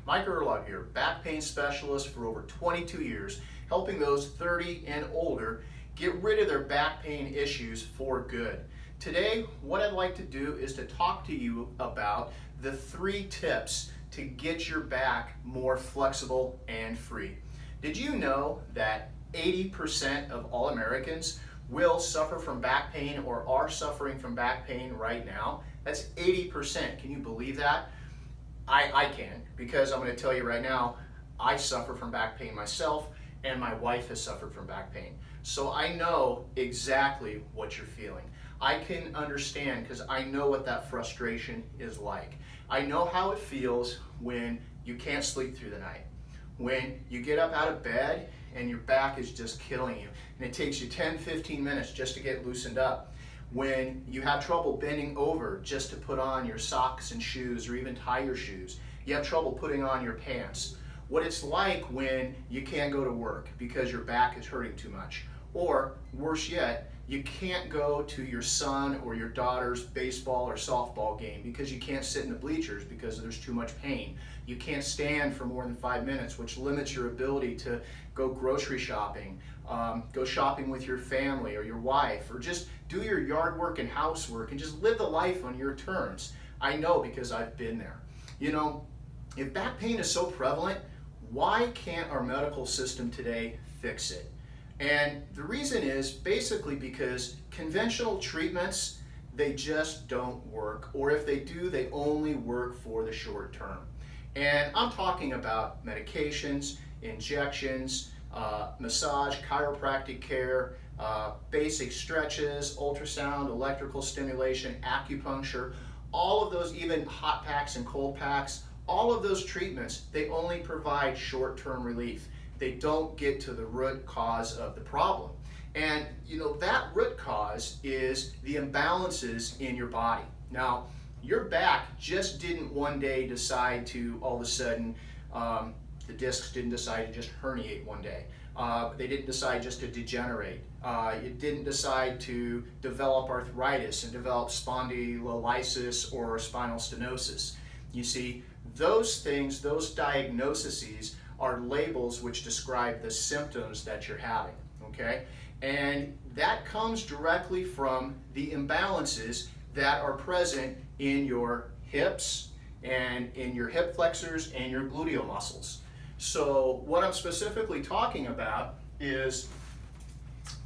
Mike Erlog here, back pain specialist for over 22 years, helping those 30 and older get rid of their back pain issues for good. Today, what I'd like to do is to talk to you about the 3 tips to get your back more flexible and free. Did you know that 80% of all Americans will suffer from back pain or are suffering from back pain right now? That's 80%. Can you believe that? I can, because I'm going to tell you right now, I suffer from back pain myself, and my wife has suffered from back pain. So I know exactly what you're feeling. I can understand because I know what that frustration is like. I know how it feels when you can't sleep through the night, when you get up out of bed and your back is just killing you, and it takes you 10-15 minutes just to get loosened up. When you have trouble bending over just to put on your socks and shoes or even tie your shoes. You have trouble putting on your pants. What it's like when you can't go to work because your back is hurting too much. Or worse yet, you can't go to your son or your daughter's baseball or softball game because you can't sit in the bleachers because there's too much pain. You can't stand for more than 5 minutes, which limits your ability to go grocery shopping, go shopping with your family or your wife, or just do your yard work and housework and just live the life on your terms. I know because I've been there. You know, if back pain is so prevalent, why can't our medical system today fix it? And the reason is basically because conventional treatments, they just don't work, or if they do, they only work for the short term. And I'm talking about medications, injections, massage, chiropractic care, basic stretches, ultrasound, electrical stimulation, acupuncture, all of those, even hot packs and cold packs, all of those treatments, they only provide short-term relief. They don't get to the root cause of the problem. And you know, that root cause is the imbalances in your body. Now, your back just didn't one day decide to all of a sudden, the discs didn't decide to just herniate one day. They didn't decide just to degenerate. It didn't decide to develop arthritis and develop spondylolysis or spinal stenosis. You see, those things, those diagnoses are labels which describe the symptoms that you're having, okay? And that comes directly from the imbalances that are present in your hips and in your hip flexors and your gluteal muscles. So what I'm specifically talking about is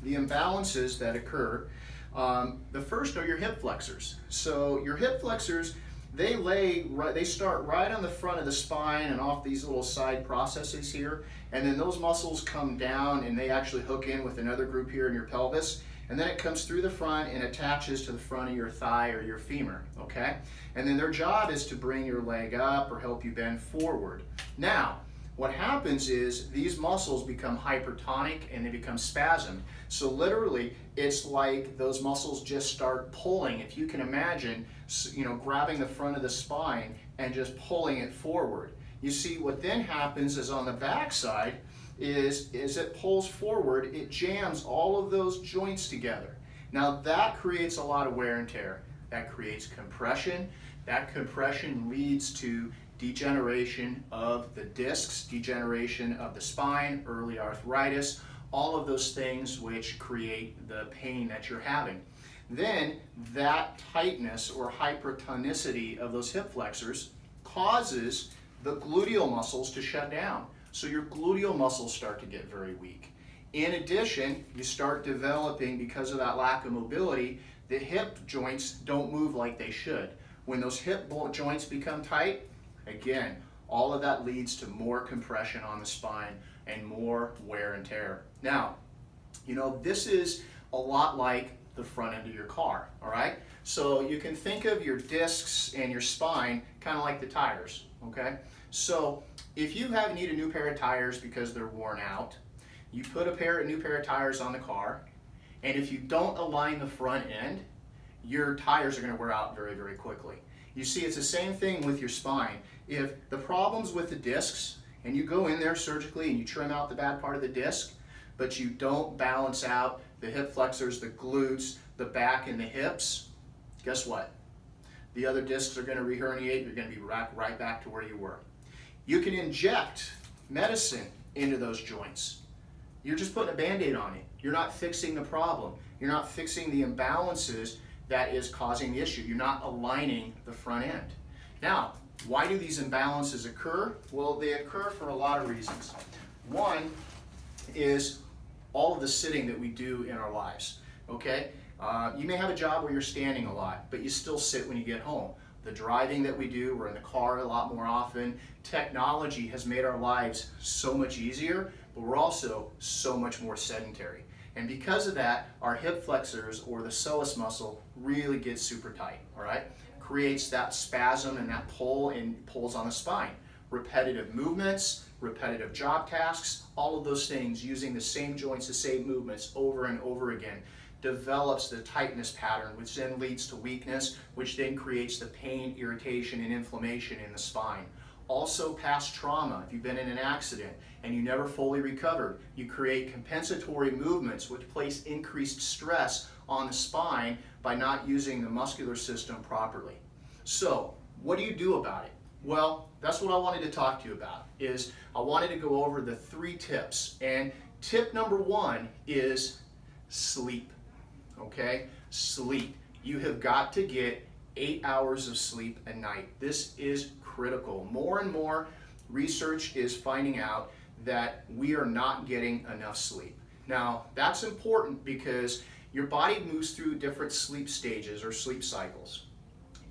the imbalances that occur. The first are your hip flexors. So your hip flexors, they start right on the front of the spine and off these little side processes here, and then those muscles come down and they actually hook in with another group here in your pelvis, and then it comes through the front and attaches to the front of your thigh or your femur, okay? And then their job is to bring your leg up or help you bend forward. Now, what happens is these muscles become hypertonic and they become spasmed. So literally, it's like those muscles just start pulling. If you can imagine, you know, grabbing the front of the spine and just pulling it forward. You see, what then happens is on the back side is it pulls forward, it jams all of those joints together. Now that creates a lot of wear and tear. That creates compression. That compression leads to degeneration of the discs, degeneration of the spine, early arthritis, all of those things which create the pain that you're having. Then that tightness or hypertonicity of those hip flexors causes the gluteal muscles to shut down. So your gluteal muscles start to get very weak. In addition, you start developing, because of that lack of mobility, the hip joints don't move like they should. When those hip joints become tight, again, all of that leads to more compression on the spine and more wear and tear. Now, you know, this is a lot like the front end of your car, all right? So you can think of your discs and your spine kind of like the tires, okay? So if you need a new pair of tires because they're worn out, you put a new pair of tires on the car, and if you don't align the front end, your tires are going to wear out very, very quickly. You see, it's the same thing with your spine. If the problem's with the discs, and you go in there surgically and you trim out the bad part of the disc, but you don't balance out the hip flexors, the glutes, the back, and the hips, guess what? The other discs are going to reherniate. You're going to be right back to where you were. You can inject medicine into those joints. You're just putting a Band-Aid on it. You're not fixing the problem. You're not fixing the imbalances that is causing the issue. You're not aligning the front end. Now, why do these imbalances occur? Well, they occur for a lot of reasons. One is all of the sitting that we do in our lives, okay? You may have a job where you're standing a lot, but you still sit when you get home. The driving that we do, we're in the car a lot more often. Technology has made our lives so much easier, but we're also so much more sedentary. And because of that, our hip flexors or the psoas muscle really gets super tight, all right? Creates that spasm and that pull and pulls on the spine. Repetitive movements, repetitive job tasks, all of those things using the same joints, the same movements over and over again develops the tightness pattern, which then leads to weakness, which then creates the pain, irritation, and inflammation in the spine. Also, past trauma. If you've been in an accident and you never fully recovered, you create compensatory movements which place increased stress on the spine by not using the muscular system properly. So, what do you do about it? Well, that's what I wanted to talk to you about, is I wanted to go over the 3 tips. And tip number 1 is sleep, okay? Sleep. You have got to get 8 hours of sleep a night. This is critical. More and more research is finding out that we are not getting enough sleep. Now, that's important because your body moves through different sleep stages or sleep cycles.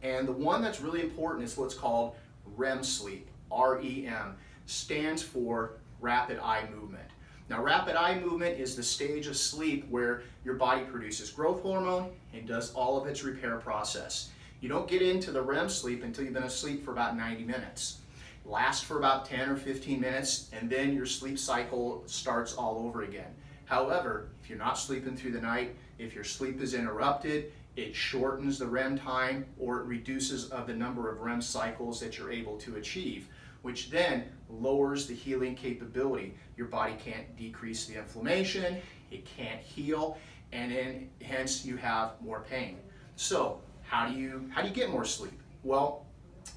And the one that's really important is what's called REM sleep. REM stands for rapid eye movement. Now, rapid eye movement is the stage of sleep where your body produces growth hormone and does all of its repair process. You don't get into the REM sleep until you've been asleep for about 90 minutes. Lasts for about 10 or 15 minutes, and then your sleep cycle starts all over again. However, if you're not sleeping through the night, if your sleep is interrupted, it shortens the REM time or it reduces the number of REM cycles that you're able to achieve, which then lowers the healing capability. Your body can't decrease the inflammation, it can't heal, and then hence you have more pain. So how do you get more sleep? Well,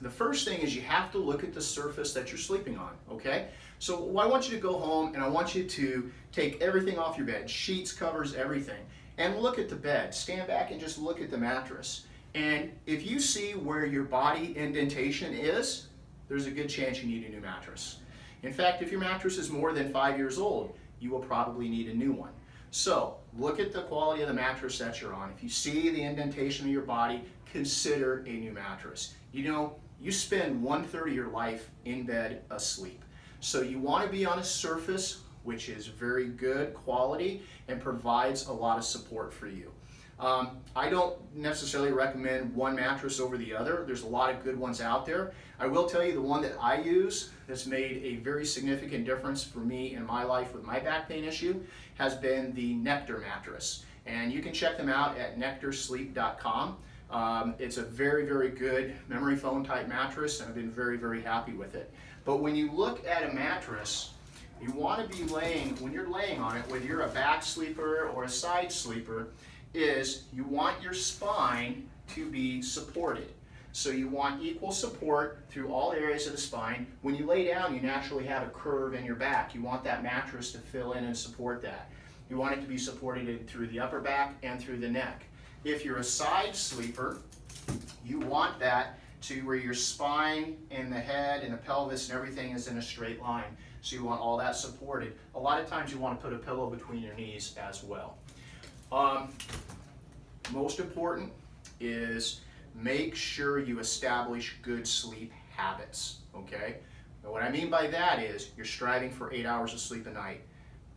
the first thing is you have to look at the surface that you're sleeping on, okay? So I want you to go home and I want you to take everything off your bed, sheets, covers, everything, and look at the bed. Stand back and just look at the mattress. And if you see where your body indentation is, there's a good chance you need a new mattress. In fact, if your mattress is more than 5 years old, you will probably need a new one. So look at the quality of the mattress that you're on. If you see the indentation of your body, consider a new mattress. You know, you spend 1/3 of your life in bed asleep. So you want to be on a surface which is very good quality and provides a lot of support for you. I don't necessarily recommend one mattress over the other. There's a lot of good ones out there. I will tell you the one that I use that's made a very significant difference for me in my life with my back pain issue has been the Nectar mattress. And you can check them out at nectarsleep.com. It's a very, very good memory foam type mattress, and I've been very, very happy with it. But when you look at a mattress, you want to be laying, when you're laying on it, whether you're a back sleeper or a side sleeper, is you want your spine to be supported. So you want equal support through all areas of the spine. When you lay down, you naturally have a curve in your back. You want that mattress to fill in and support that. You want it to be supported through the upper back and through the neck. If you're a side sleeper, you want that to where your spine and the head and the pelvis and everything is in a straight line. So you want all that supported. A lot of times you want to put a pillow between your knees as well. Most important is make sure you establish good sleep habits, okay? Now what I mean by that is you're striving for 8 hours of sleep a night.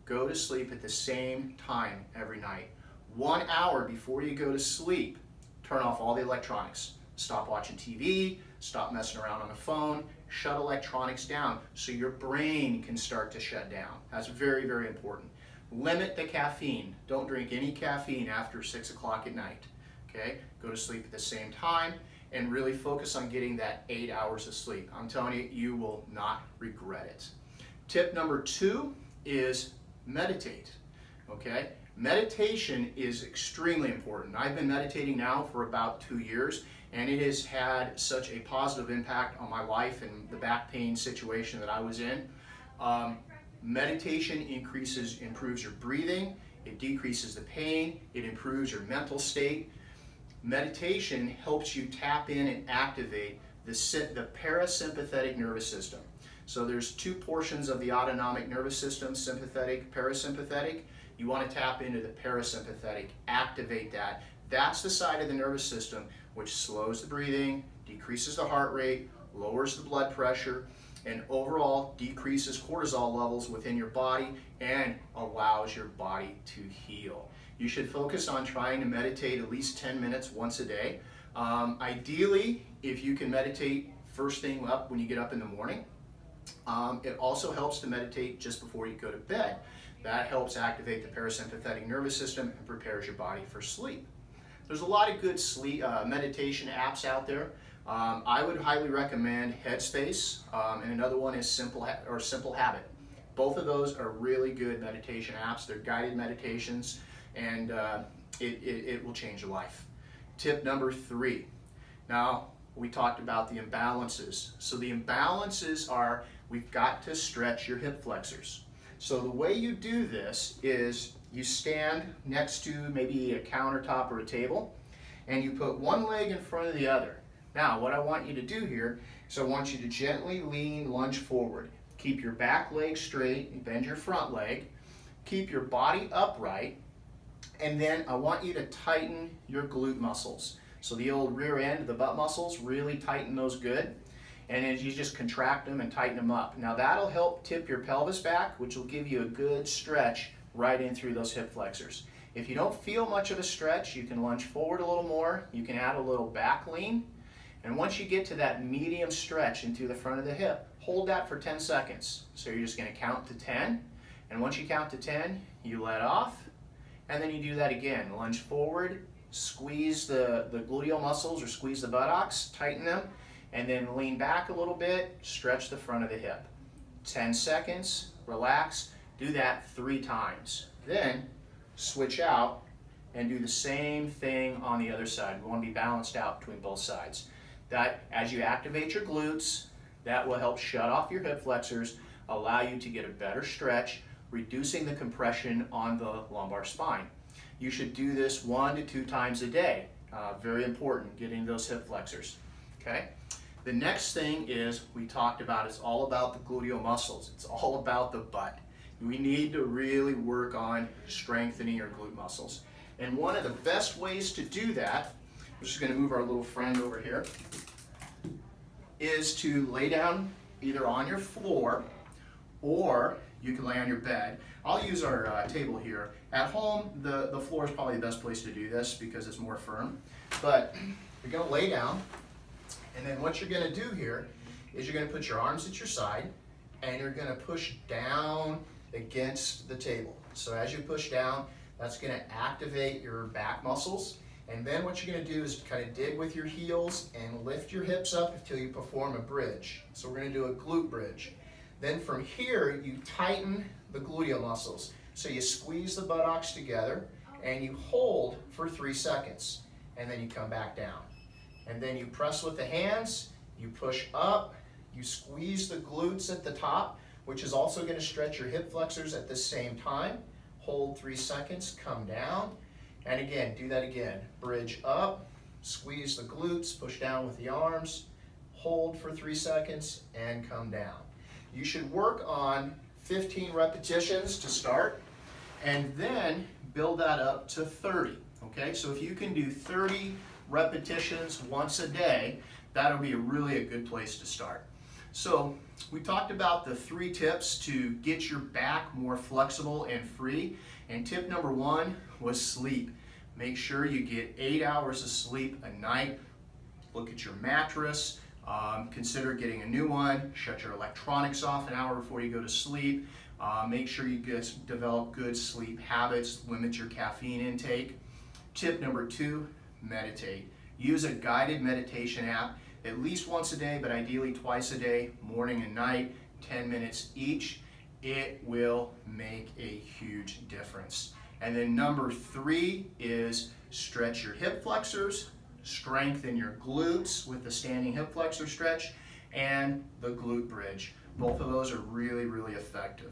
Go to sleep at the same time every night. 1 hour before you go to sleep, turn off all the electronics. Stop watching TV, stop messing around on the phone, shut electronics down so your brain can start to shut down. That's very, very important. Limit the caffeine. Don't drink any caffeine after 6 o'clock at night. Okay? Go to sleep at the same time and really focus on getting that 8 hours of sleep. I'm telling you, you will not regret it. Tip number 2 is meditate. Okay? Meditation is extremely important. I've been meditating now for about 2 years, and it has had such a positive impact on my life and the back pain situation that I was in. Meditation improves your breathing, it decreases the pain, it improves your mental state. Meditation helps you tap in and activate the parasympathetic nervous system. So there's two portions of the autonomic nervous system, sympathetic, parasympathetic. You want to tap into the parasympathetic, activate that. That's the side of the nervous system which slows the breathing, decreases the heart rate, lowers the blood pressure, and overall decreases cortisol levels within your body and allows your body to heal. You should focus on trying to meditate at least 10 minutes once a day. Ideally, if you can meditate first thing up when you get up in the morning. It also helps to meditate just before you go to bed. That helps activate the parasympathetic nervous system and prepares your body for sleep. There's a lot of good sleep meditation apps out there. I would highly recommend Headspace, and another one is Simple Habit. Both of those are really good meditation apps. They're guided meditations, and it will change your life. Tip number 3. Now, we talked about the imbalances. So the imbalances are, we've got to stretch your hip flexors. So the way you do this is you stand next to maybe a countertop or a table, and you put one leg in front of the other. Now, what I want you to do here is I want you to gently lunge forward. Keep your back leg straight and bend your front leg. Keep your body upright, and then I want you to tighten your glute muscles. So the old rear end, the butt muscles, really tighten those good. And as you just contract them and tighten them up. Now that'll help tip your pelvis back, which will give you a good stretch right in through those hip flexors. If you don't feel much of a stretch, you can lunge forward a little more. You can add a little back lean. And once you get to that medium stretch into the front of the hip, hold that for 10 seconds. So you're just going to count to 10. And once you count to 10, you let off. And then you do that again. Lunge forward, squeeze the gluteal muscles or squeeze the buttocks, tighten them. And then lean back a little bit, stretch the front of the hip. 10 seconds, relax, do that 3 times. Then switch out and do the same thing on the other side. We want to be balanced out between both sides. That, as you activate your glutes, that will help shut off your hip flexors, allow you to get a better stretch, reducing the compression on the lumbar spine. You should do this 1 to 2 times a day. Very important, getting those hip flexors. Okay? The next thing is, we talked about, it's all about the gluteal muscles. It's all about the butt. We need to really work on strengthening your glute muscles. And one of the best ways to do that, we're just going to move our little friend over here, is to lay down either on your floor or you can lay on your bed. I'll use our table here. At home, the floor is probably the best place to do this because it's more firm. But you're going to lay down. And then what you're going to do here is you're going to put your arms at your side and you're going to push down against the table. So as you push down, that's going to activate your back muscles. And then what you're going to do is kind of dig with your heels and lift your hips up until you perform a bridge. So we're going to do a glute bridge. Then from here, you tighten the gluteal muscles. So you squeeze the buttocks together and you hold for 3 seconds. And then you come back down. And then you press with the hands, you push up, you squeeze the glutes at the top, which is also going to stretch your hip flexors at the same time. Hold 3 seconds, come down, and again, do that again. Bridge up, squeeze the glutes, push down with the arms, hold for 3 seconds, and come down. You should work on 15 repetitions to start, and then build that up to 30, okay? So if you can do 30 repetitions once a day, that'll be really a good place to start. So we talked about the 3 tips to get your back more flexible and free. And tip number 1 was sleep. Make sure you get 8 hours of sleep a night. Look at your mattress. Consider getting a new one. Shut your electronics off an hour before you go to sleep. Make sure you develop good sleep habits. Limit your caffeine intake. Tip number 2, meditate. Use a guided meditation app at least once a day, but ideally twice a day, morning and night, 10 minutes each. It will make a huge difference. And then number 3 is stretch your hip flexors, strengthen your glutes with the standing hip flexor stretch, and the glute bridge. Both of those are really, really effective.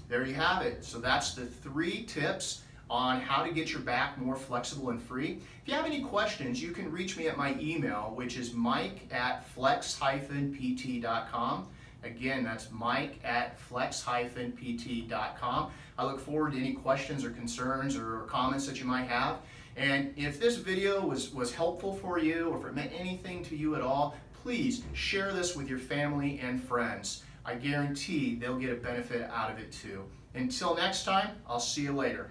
There you have it. So that's the 3 tips on how to get your back more flexible and free. If you have any questions, you can reach me at my email, which is mike@flex-pt.com. Again, that's mike@flex-pt.com. I look forward to any questions or concerns or comments that you might have. And if this video was helpful for you, or if it meant anything to you at all, please share this with your family and friends. I guarantee they'll get a benefit out of it too. Until next time, I'll see you later.